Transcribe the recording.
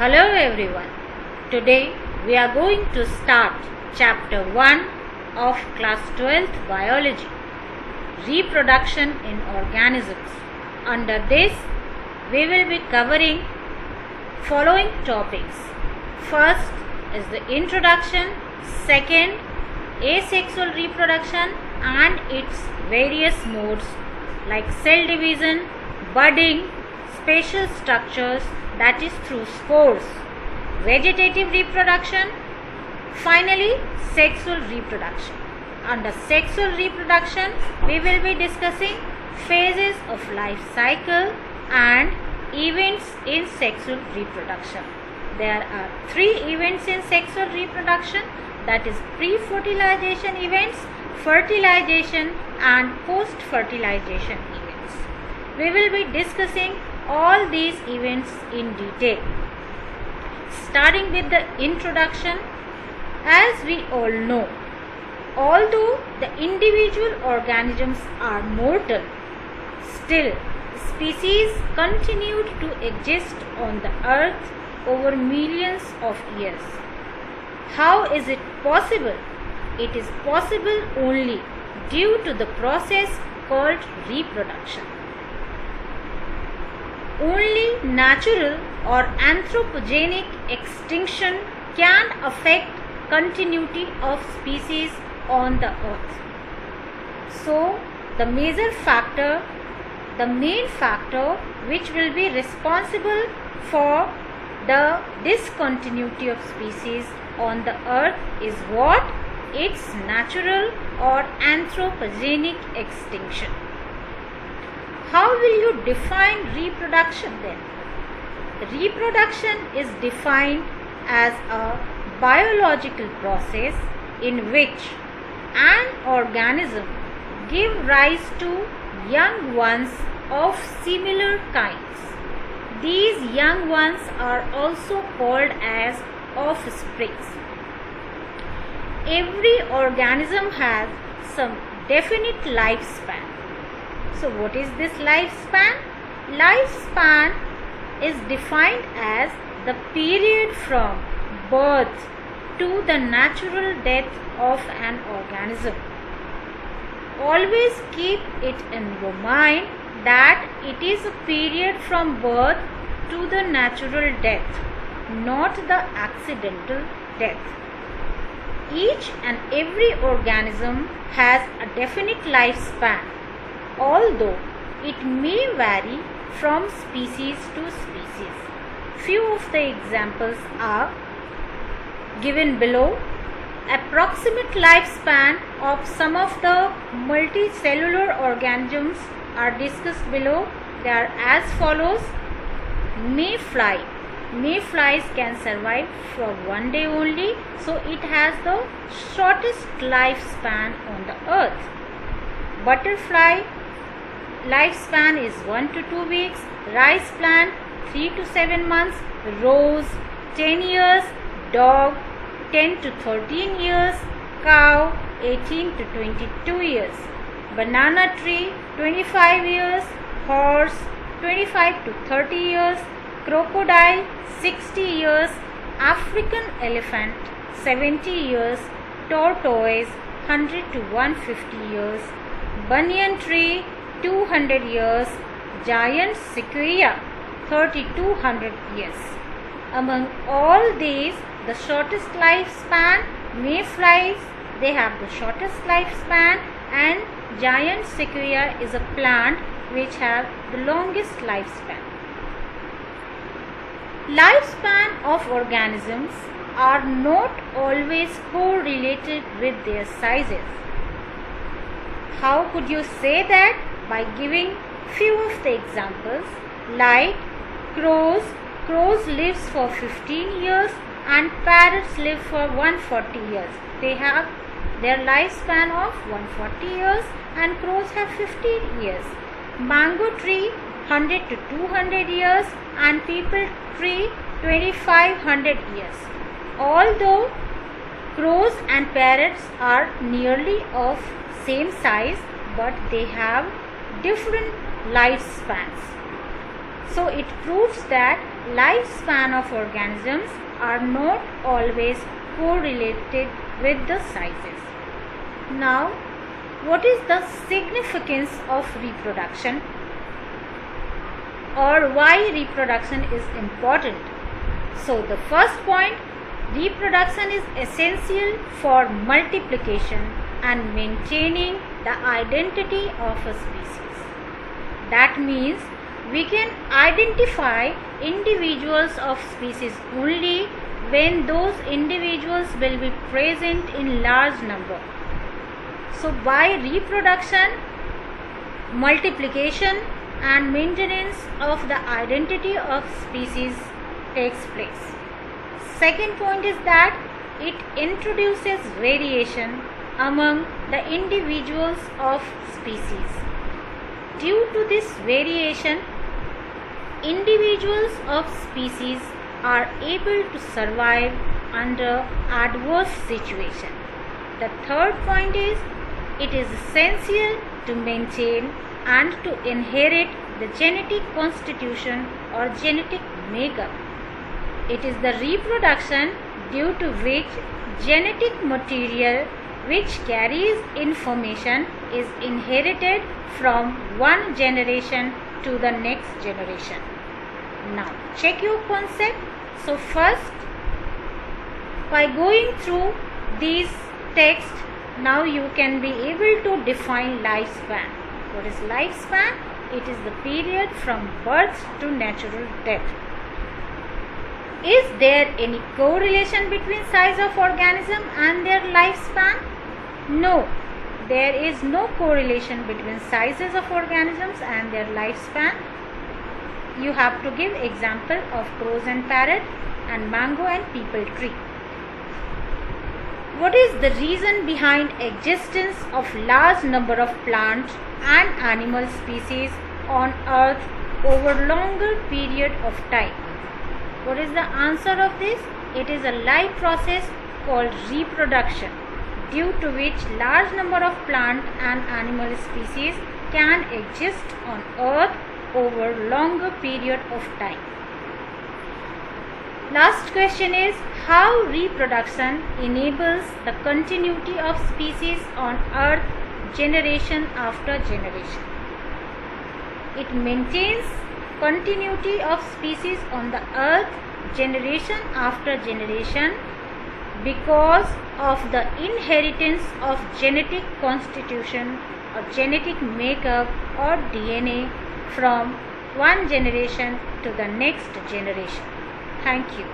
Hello everyone. Today we are going to start chapter 1 of class 12th biology, reproduction in organisms. Under this we will be covering following topics. First is the introduction, second asexual reproduction and its various modes like cell division, budding, spatial structures, that is through spores, vegetative reproduction, finally sexual reproduction. Under sexual reproduction we will be discussing phases of life cycle and events in sexual reproduction. There are 3 events in sexual reproduction, that is pre-fertilization events, fertilization and post-fertilization events. We will be discussing all these events in detail. Starting with the introduction, as we all know, although the individual organisms are mortal, still species continued to exist on the earth over millions of years. How is it possible? It is possible only due to the process called reproduction. Only natural or anthropogenic extinction can affect continuity of species on the earth. So, the main factor which will be responsible for the discontinuity of species on the earth is what? Its natural or anthropogenic extinction. How will you define reproduction then? Reproduction is defined as a biological process in which an organism gives rise to young ones of similar kinds. These young ones are also called as offsprings. Every organism has some definite lifespan. So what is this lifespan? Lifespan is defined as the period from birth to the natural death of an organism. Always keep it in your mind that it is a period from birth to the natural death, not the accidental death. Each and every organism has a definite lifespan, although it may vary from species to species. Few of the examples are given below. Approximate lifespan of some of the multicellular organisms are discussed below. They are as follows. Mayfly. Mayflies can survive for 1 day only, so it has the shortest lifespan on the earth. Butterfly lifespan is 1 to 2 weeks, rice plant 3 to 7 months, rose 10 years, dog 10 to 13 years, cow 18 to 22 years, banana tree 25 years, horse 25 to 30 years, crocodile 60 years, African elephant 70 years, tortoise 100 to 150 years, banyan tree 200 years, giant sequoia 3200 years. Among all these, the shortest lifespan, mayflies, they have the shortest lifespan, and giant sequoia is a plant which have the longest lifespan. Lifespan of organisms are not always correlated with their sizes. How could you say that? By giving few of the examples like crows. Crows lives for 15 years and parrots live for 140 years. They have their lifespan of 140 years and crows have 15 years. Mango tree 100 to 200 years and peepal tree 2500 years. Although crows and parrots are nearly of same size, but they have different lifespans. So it proves that lifespan of organisms are not always correlated with the sizes. Now, what is the significance of reproduction, or why reproduction is important? So the first point, reproduction is essential for multiplication and maintaining the identity of a species. That means we can identify individuals of species only when those individuals will be present in large number. So by reproduction, multiplication and maintenance of the identity of species takes place. Second point is that it introduces variation among the individuals of species. Due to this variation, individuals of species are able to survive under adverse situation. The third point is it is essential to maintain and to inherit the genetic constitution or genetic makeup. It is the reproduction due to which genetic material which carries information is inherited from one generation to the next generation. Now check your concept. So first, by going through these texts, now you can be able to define lifespan. What is lifespan? It is the period from birth to natural death. Is there any correlation between size of organism and their lifespan? No, there is no correlation between sizes of organisms and their lifespan. You have to give example of crows and parrot and mango and peepal tree. What is the reason behind existence of large number of plant and animal species on earth over longer period of time? What is the answer of this? It is a life process called reproduction, due to which large number of plant and animal species can exist on earth over longer period of time. Last question is, how reproduction enables the continuity of species on earth generation after generation? It maintains continuity of species on the earth generation after generation because of the inheritance of genetic constitution or genetic makeup or DNA from one generation to the next generation. Thank you.